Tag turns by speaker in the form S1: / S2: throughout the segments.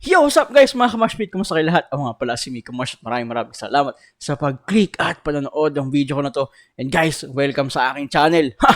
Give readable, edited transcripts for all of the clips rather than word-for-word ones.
S1: Yo, what's up guys mga kamashpit? Kumusta kayo lahat? Ako nga pala si Mika Marsh at maraming salamat sa pag-click at panonood ng video ko na to. And guys, welcome sa aking channel. Ha!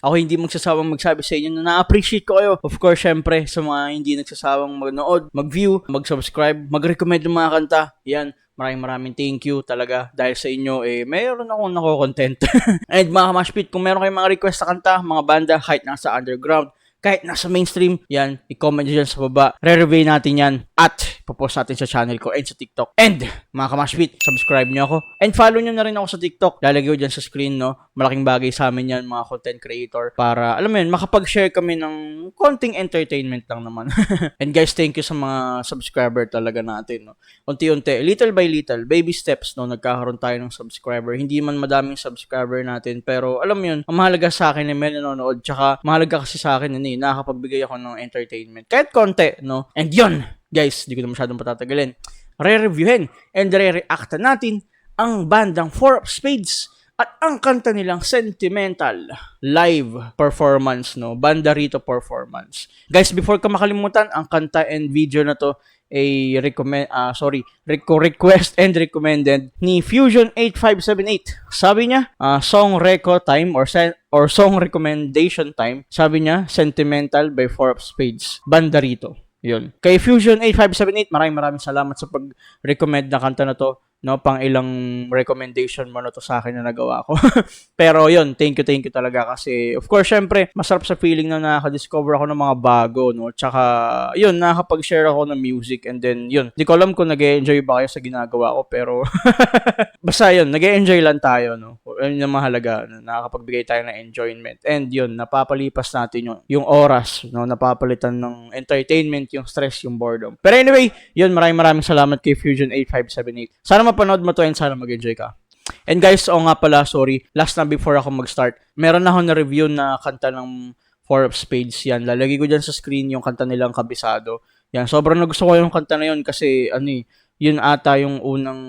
S1: Ako hindi magsasawang magsabi sa inyo na na-appreciate ko kayo. Of course, syempre, sa mga hindi nagsasawang manood, mag-view, mag-subscribe, mag-recommend ng mga kanta. Yan, maraming thank you talaga dahil sa inyo mayroon akong nako-content. And mga kamashpit, kung meron kayong mga request sa kanta, mga banda, kahit nasa underground, kahit nasa mainstream, yan, i-comment nyo dyan sa baba. Re-review natin yan at ipopost natin sa channel ko and sa TikTok. And, mga kamashpit, subscribe nyo ako. And follow nyo na rin ako sa TikTok. Lalagay ko dyan sa screen, no? Malaking bagay sa amin yan, mga content creator. Para, alam mo yun, makapag-share kami ng konting entertainment lang naman. And guys, thank you sa mga subscriber talaga natin, no? Unti-unti, little by little, baby steps, no? Nagkakaroon tayo ng subscriber. Hindi man madaming subscriber natin, pero alam mo yun, ang mahalaga sa akin ay may nanonood. Tsaka, mahalaga kasi sa akin, nakakapagbigay ako ng entertainment. Kahit konti, no? And yun, guys, di ko na masyadong patatagalin. Re-reviewin and re-reactan natin ang bandang Four of Spades at ang kanta nilang Sentimental live performance, no? Banda Rito performance. Guys, before ka makalimutan, ang kanta and video na to ay request and recommended ni Fusion 8578. Sabi niya, song reco time or song recommendation time. Sabi niya, Sentimental by Four of Spades. Banda Rito. Yun. Kay Fusion 8578, maraming salamat sa pag-recommend na kanta na to. No, pang ilang recommendation mo na to sa akin na nagawa ko. Pero yun, thank you talaga kasi of course, syempre, masarap sa feeling na nakaka-discover ako ng mga bago, no? Tsaka, yun, nakakapag-share ako ng music and then, yun, di ko alam kung nag-e-enjoy ba kayo sa ginagawa ko, pero basta yun, nag-e-enjoy lang tayo, no? Yun yung mahalaga, no? Nakakapagbigay tayo ng enjoyment. And yun, napapalipas natin yung oras, no? Napapalitan ng entertainment, yung stress, yung boredom. Pero anyway, yun, maraming salamat kay Fusion 8578. Sana mapanood mo to and sana mag-enjoy ka. And guys, nga pala, sorry, last na before ako mag-start, meron na ako na-review na kanta ng Four of Spades. Yan, lalagay ko dyan sa screen yung kanta nilang Kabisado. Yan, sobrang nagusto ko yung kanta na yun kasi, yun ata yung unang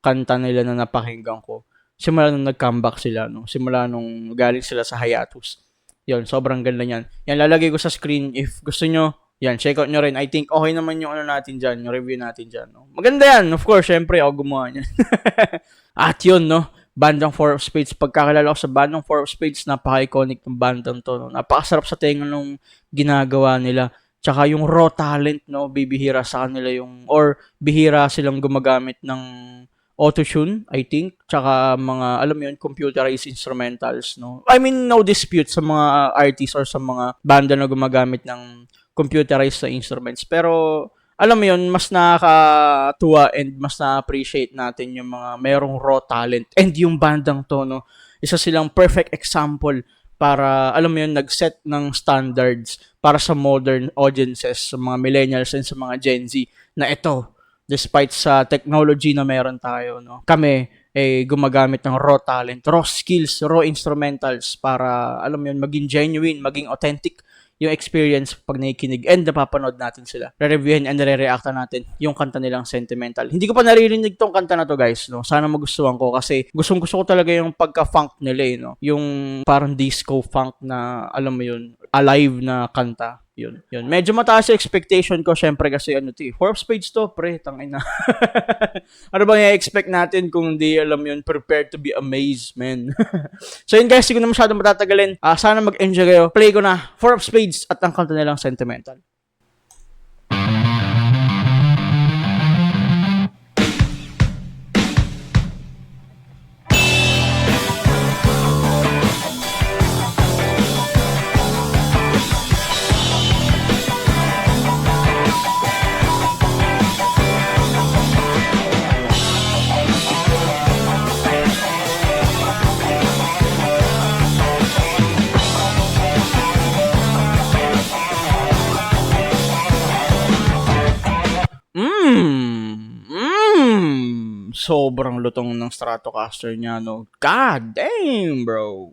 S1: kanta nila na napakinggan ko. Simula nung nag-comeback sila, no? Simula nung galing sila sa hiatus. Yun, sobrang ganda niyan. Yan, lalagay ko sa screen if gusto nyo. Yan, check out nyo rin. I think okay naman yung natin dyan, yung review natin dyan. No? Maganda yan. Of course, syempre, ako gumawa niyan. At yun, no? Bandang Four of Spades. Pagkakilala ko sa bandang Four of Spades, napaka-iconic ng bandang to. No? Napakasarap sa tenga nung ginagawa nila. Tsaka yung raw talent, no? Bibihira sa kanila or bihira silang gumagamit ng autotune, I think. Tsaka mga, alam mo yun, computerized instrumentals, no? I mean, no dispute sa mga artists or sa mga banda na gumagamit ng computerized na instruments. Pero, alam mo yun, mas nakakatuwa and mas na-appreciate natin yung mga mayroong raw talent. And yung bandang to, no, isa silang perfect example para, alam mo yun, nag-set ng standards para sa modern audiences, sa mga millennials and sa mga Gen Z, na ito, despite sa technology na meron tayo, no, kami, gumagamit ng raw talent, raw skills, raw instrumentals para, alam mo yun, maging genuine, maging authentic yung experience pag nakikinig and napapanood natin sila. Re-reviewin and re-reactan natin yung kanta nilang Sentimental. Hindi ko pa naririnig tong kanta na to, guys, no? Sana magustuhan ko kasi gusto ko talaga yung pagka-funk nila, no? Yung parang disco funk na, alam mo yun, alive na kanta. Yun. Medyo mataas yung expectation ko, syempre kasi Four of Spades to, pre, tangin na. Ano bang i-expect natin kung hindi, alam yun, prepared to be amazed, man. So yun guys, hindi ko na masyadong matatagalin. Sana mag-enjoy kayo. Play ko na Four of Spades at ang kanta nilang Sentimental. Sobrang lutong ng Stratocaster niya, no? God damn, bro.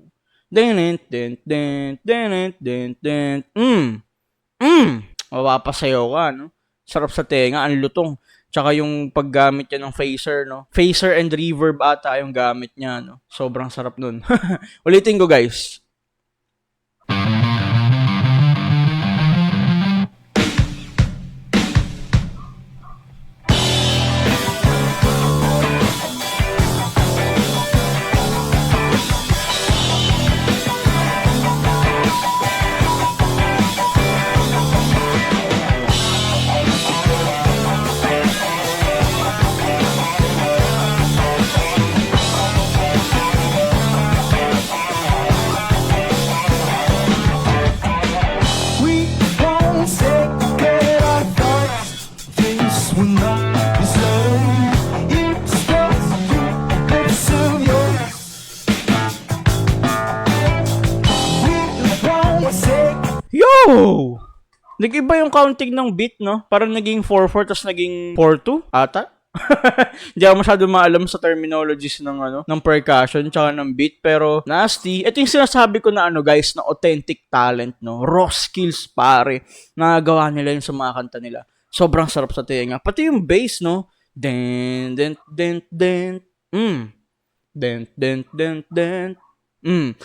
S1: Mapapasayaw ka, no? Sarap sa tenga, ang lutong. Tsaka yung paggamit niya ng phaser, no? Phaser and reverb ata yung gamit niya, no? Sobrang sarap nun. Ulitin ko, guys. Oh! Nag-iba yung counting ng beat, no? Parang naging 4-4 tapos naging 4-2 ata. Hindi ako masyado maalam sa terminologies ng percussion tsaka ng beat, pero nasty. Ito yung sinasabi ko na guys, na authentic talent, no? Raw skills, pare. Nagawa nila yun sa mga kanta nila. Sobrang sarap sa tenga. Pati yung bass, no? Den, den, den, den. Den, den, den, den.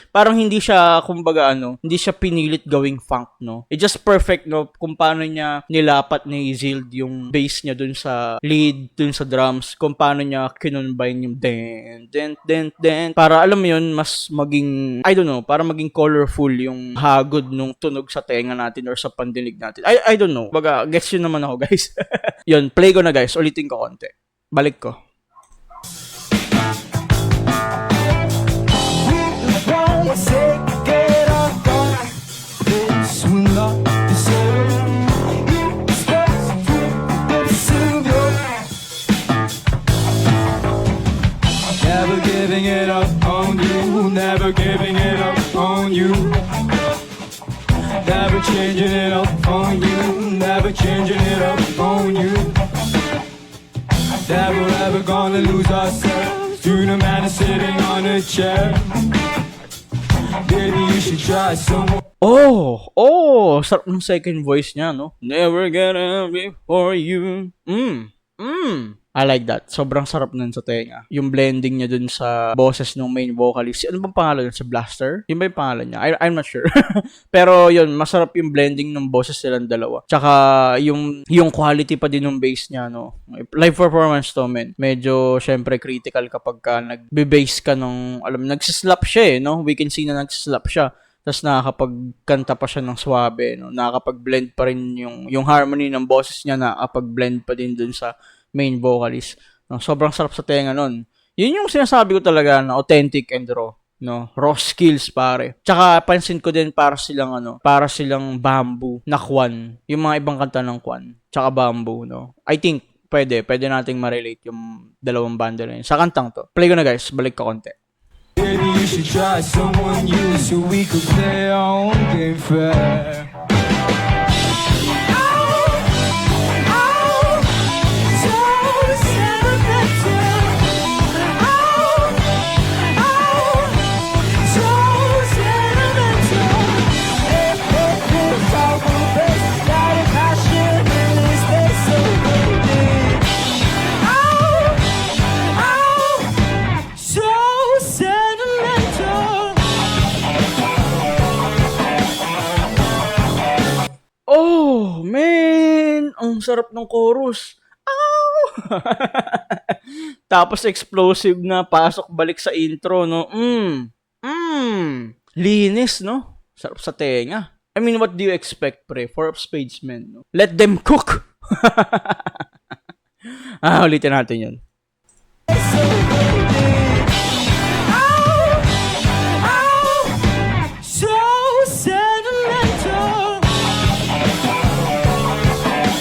S1: Parang hindi siya, kumbaga hindi siya pinilit gawing funk, no? It just perfect, no? Kung paano niya nilapat ni Zild yung bass niya dun sa lead, dun sa drums, kung paano niya kinonbine yung den, den, den, den. Para alam mo yun, mas maging, I don't know, para maging colorful yung hagod nung tunog sa tenga natin or sa pandinig natin. I don't know. Baga, gets yun naman ako, guys. Yun, play ko na, guys. Ulitin ko konti. Balik ko.
S2: Never giving it up on you. Never changing it up on you. Never changing it up on you. Never ever gonna lose ourselves to the man is sitting on a chair. Baby, you should try someone.
S1: Sarap ng second voice niya, no? Never gonna be for you. I like that. Sobrang sarap nun sa tenga. Yung blending niya dun sa boses ng main vocalist. Ano bang pangalan yun? Sa Blaster? Yun ba yung pangalan niya? I'm not sure. Pero yun, masarap yung blending ng boses nilang dalawa. Tsaka yung quality pa din ng bass niya, no? Live performance to, men. Medyo, syempre, critical kapag ka nagbe-bass ka nung, nagsislap siya no? We can see na nagsislap siya. Tapos nakakapagkanta pa siya ng swabe, no? Nakakapag-blend pa rin yung harmony ng boses niya, nakakapag-blend pa din dun sa main vocalist. No, sobrang sarap sa tenga nun. Yun yung sinasabi ko talaga na authentic and raw, no? Raw skills, pare. Tsaka pansin ko din para silang Bamboo na Kwan. Yung mga ibang kanta ng Kwan. Tsaka Bamboo, no? I think pwede nating ma-relate yung dalawang banda na yun. Sa kantang to. Play ko na, guys. Balik ka konti.
S2: Baby, you should try someone new so we could play our own game fair.
S1: Ang sarap ng chorus. Tapos explosive na pasok balik sa intro, no? Linis, no? Sarap sa tenga. I mean, what do you expect, pre? Four of Spades, men, no? Let them cook. Ulitin natin yun.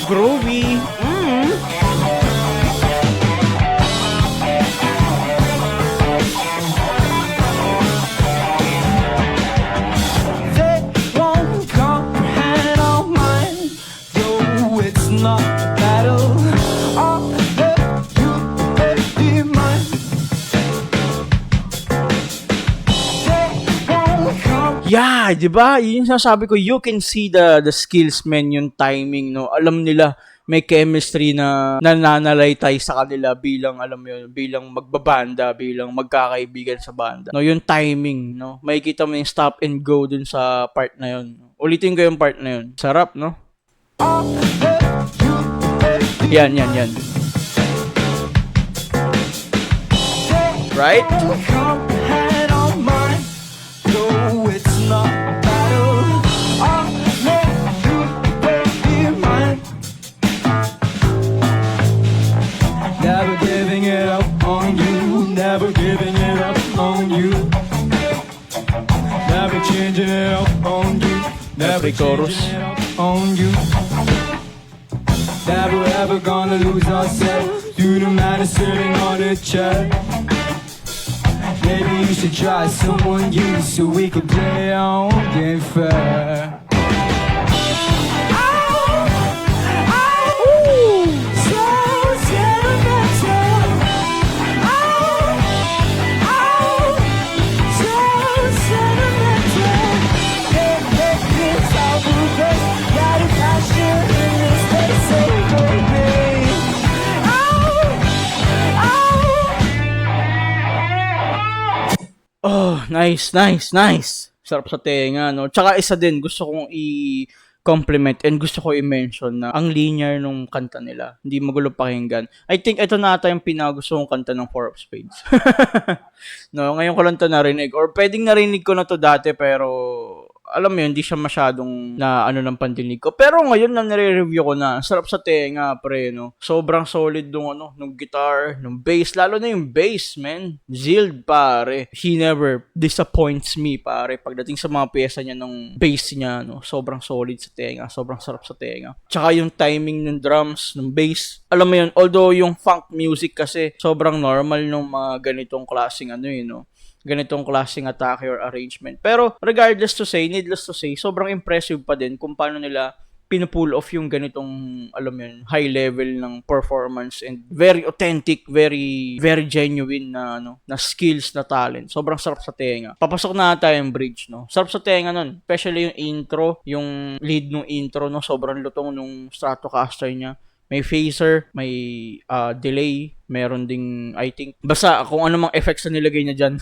S1: Groovy.
S2: They won't comprehend all mine, though it's not a battle. I'll let you be mine. They won't comprehend.
S1: Yeah, di ba? Yun yung sinasabi ko, you can see the skills, men, yung timing, no? Alam nila, may chemistry na nananalaytay sa kanila bilang, alam mo yun, bilang magbabanda, bilang magkakaibigan sa banda. No, yung timing, no? Makikita mo yung stop and go dun sa part na yun. Ulitin ko yung part na yun. Sarap, no? Yan. Right?
S2: Never giving it up on you. Never giving it up on you. Never changing it up on you. Never changing it up on you. Never ever gonna lose ourselves to the man is sitting on a chair. Maybe you should try someone new so we can play our own game fair.
S1: Nice, nice, nice. Sarap sa tenga, no? Tsaka isa din, gusto kong i-compliment and gusto ko i-mention na ang linear nung kanta nila. Hindi magulo pakinggan. I think ito na ata yung pinagusto kong kanta ng Four of Spades. No, ngayon ko lang to narinig. Or pwedeng narinig ko na to dati pero alam mo yun, hindi siya masyadong na ano ng pandinig ko. Pero ngayon na nire-review ko na, sarap sa tenga, pre, no? Sobrang solid nung guitar, nung bass, lalo na yung bass, man. Zild, pare. He never disappoints me, pare. Pagdating sa mga pyesa niya nung bass niya, no? Sobrang solid sa tenga, sobrang sarap sa tenga. Tsaka yung timing ng drums, ng bass, alam mo yun, although yung funk music kasi, sobrang normal nung mga ganitong klaseng ganitong klaseng atake or arrangement. Pero needless to say, sobrang impressive pa din kung paano nila pinupull off yung ganitong, alam mo yun, high level ng performance and very authentic, very genuine na skills, na talent. Sobrang sarap sa tenga. Papasok na tayong bridge, no? Sarap sa tenga nun. Especially yung intro, yung lead nung intro, no? Sobrang lutong nung Stratocaster niya. May phaser, may delay, meron ding, I think, basta kung ano mang effects na nilagay niya dyan.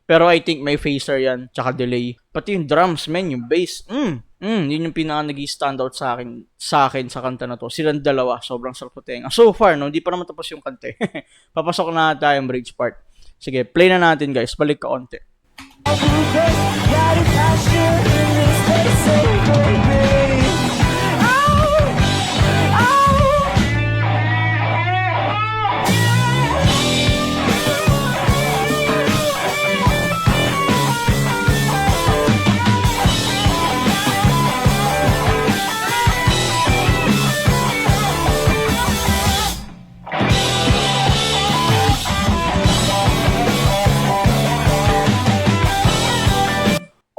S1: Pero I think may phaser yan, tsaka delay. Pati yung drums, man, yung bass, yun yung pinaka nag-standout sa akin sa kanta na to. Silang dalawa, sobrang sarap sa tenga. So far, no, hindi pa naman tapos yung kante. Papasok na tayong bridge part. Sige, play na natin, guys. Balik ka onte.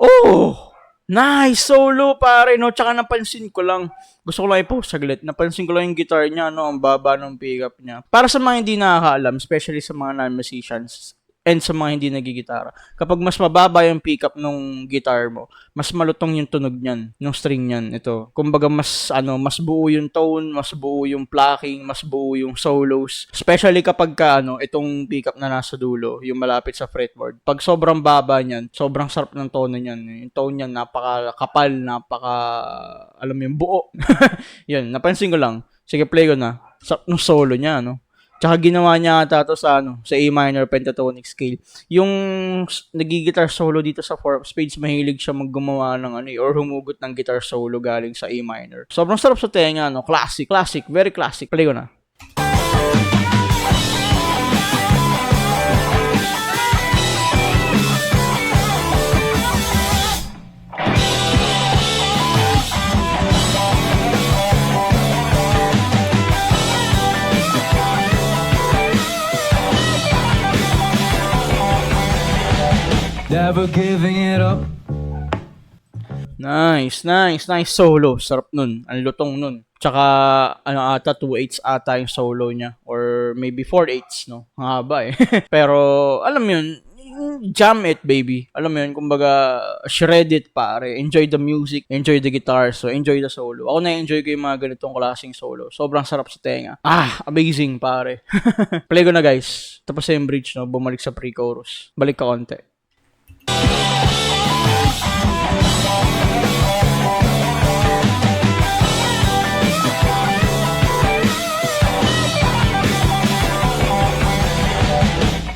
S1: Oh! Nice! Solo, pare, no? Tsaka napansin ko lang, gusto ko lang i-post saglit, napansin ko lang yung guitar niya, no? Ang baba ng pickup niya. Para sa mga hindi nakakaalam, especially sa mga non-musicians, and sa mga hindi nagigitara. Kapag mas mababa yung pickup nung guitar mo, mas malutong yung tunog niyan, yung string niyan. Ito, kumbaga mas buo yung tone, mas buo yung plucking, mas buo yung solos. Especially kapag itong pickup na nasa dulo, yung malapit sa fretboard. Pag sobrang baba niyan, sobrang sarap ng tono niyan. Yung tone niyan napaka-kapal, alam mo yung buo. Yun, napansin ko lang. Sige, play ko na. Sarap ng solo niya, no? Tsaka ginawa niya ata to sa A minor pentatonic scale. Yung nagigitar solo dito sa Four of Spades, mahilig siya maggumawa ng or humugot ng guitar solo galing sa A minor. Sobrang sarap sa tenga, no? Classic, very classic. Play ko na.
S2: Never giving it up.
S1: Nice solo. Sarap nun. Ang lutong nun. Tsaka, 2/8 ata yung solo niya. Or maybe 4/8, no? Ang haba eh. Pero, alam yun, jam it, baby. Alam mo yun, kumbaga, shred it, pare. Enjoy the music, enjoy the guitar, so enjoy the solo. Ako na-enjoy ko yung mga ganitong klaseng solo. Sobrang sarap sa tenga. Amazing, pare. Play ko na, guys. Tapos yung bridge, no? Bumalik sa pre-chorus. Balik ka konti.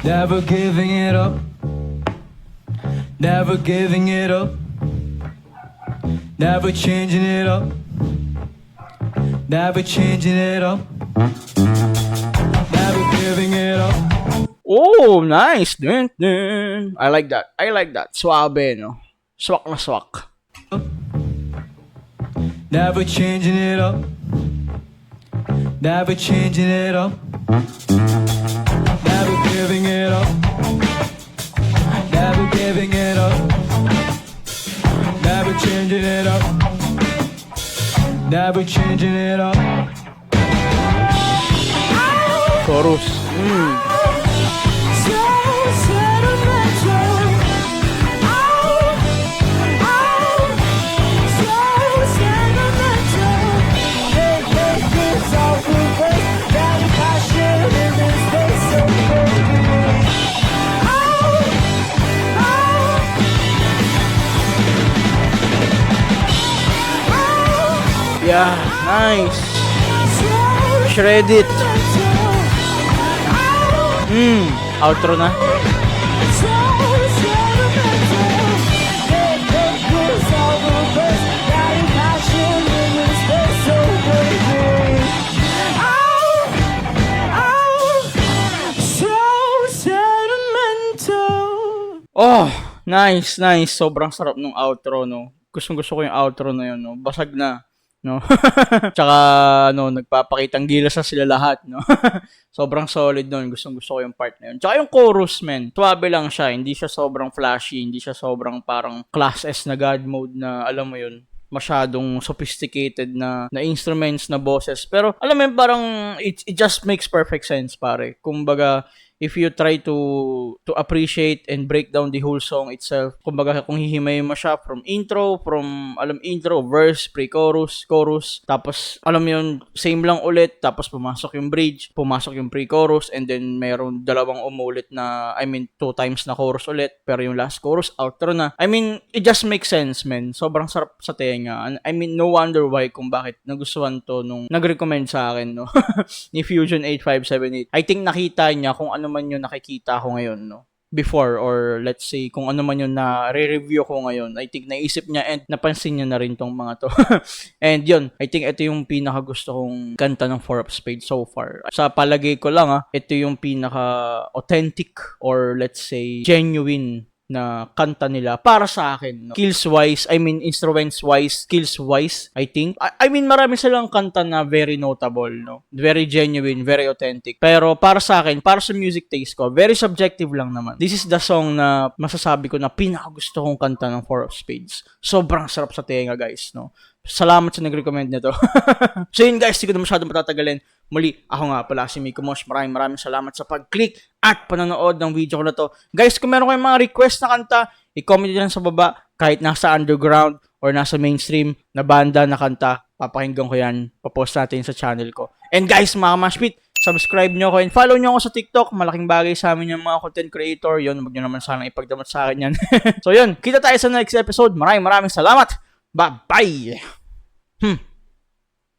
S2: Never giving it up. Never giving it up. Never changing it up. Never changing it up. Never giving it up.
S1: Oh, nice. Dun. I like that. Suabe, no? Swak na swak.
S2: Never changing it up. Never changing it up. Never giving it up. Never giving it up. Never changing it up. Never changing it up.
S1: Chorus. Yeah, nice. Shred it. Outro na. Oh, nice, nice. Sobrang sarap nung outro, no. Gustong-gusto ko yung outro na yun, no. Basag na, no. Tsaka, no, nagpapakitang gilas na sila lahat, no. Sobrang solid nun. Gustong-gusto ko yung part na yun. Tsaka yung chorus, man. Tuwabe lang siya. Hindi siya sobrang flashy. Hindi siya sobrang parang class S na God mode na, alam mo yun, masyadong sophisticated na instruments, na bosses. Pero, alam mo yun, parang it just makes perfect sense, pare. Kumbaga, if you try to appreciate and break down the whole song itself, kumbaga kung hihimayin mo siya from intro, verse, pre-chorus, chorus, tapos alam mo yun, same lang ulit, tapos pumasok yung bridge, pumasok yung pre-chorus, and then meron dalawang umulit na, 2 times na chorus ulit, pero yung last chorus, outro na. It just makes sense, man. Sobrang sarap sa tenga. No wonder why kung bakit nagustuhan to nung nag-recommend sa akin, no? Ni Fusion 8578. I think nakita niya kung ano man yung nakikita ko ngayon, no? Before, or let's say, kung ano man yung na re-review ko ngayon, I think naisip niya and napansin niya na rin tong mga to. And yun, I think ito yung pinaka gusto kong kanta ng Four of Spades so far. Sa palagay ko lang, ito yung pinaka authentic, or let's say, genuine na kanta nila para sa akin, no? Skills-wise, instruments-wise, skills-wise, I think. Marami silang kanta na very notable, no? Very genuine, very authentic. Pero para sa akin, para sa music taste ko, very subjective lang naman. This is the song na masasabi ko na pinakagusto kong kanta ng Four of Spades. Sobrang sarap sa tenga, guys, no? Salamat sa nag-recommend nito. So yun, guys, hindi ko na masyadong patatagalin. Muli, ako nga pala si Miko Mosh. Maraming salamat sa pag-click at panonood ng video ko na to. Guys, kung meron kayong mga request na kanta, i-comment nyo lang sa baba. Kahit nasa underground or nasa mainstream na banda na kanta, papakinggan ko yan. Papost natin sa channel ko. And guys, mga Mashpit, subscribe nyo ako and follow nyo ako sa TikTok. Malaking bagay sa amin yung mga content creator. Yun, huwag nyo naman sanang ipagdamot sa akin yan. So yun, kita tayo sa next episode. Maraming salamat. Bye-bye!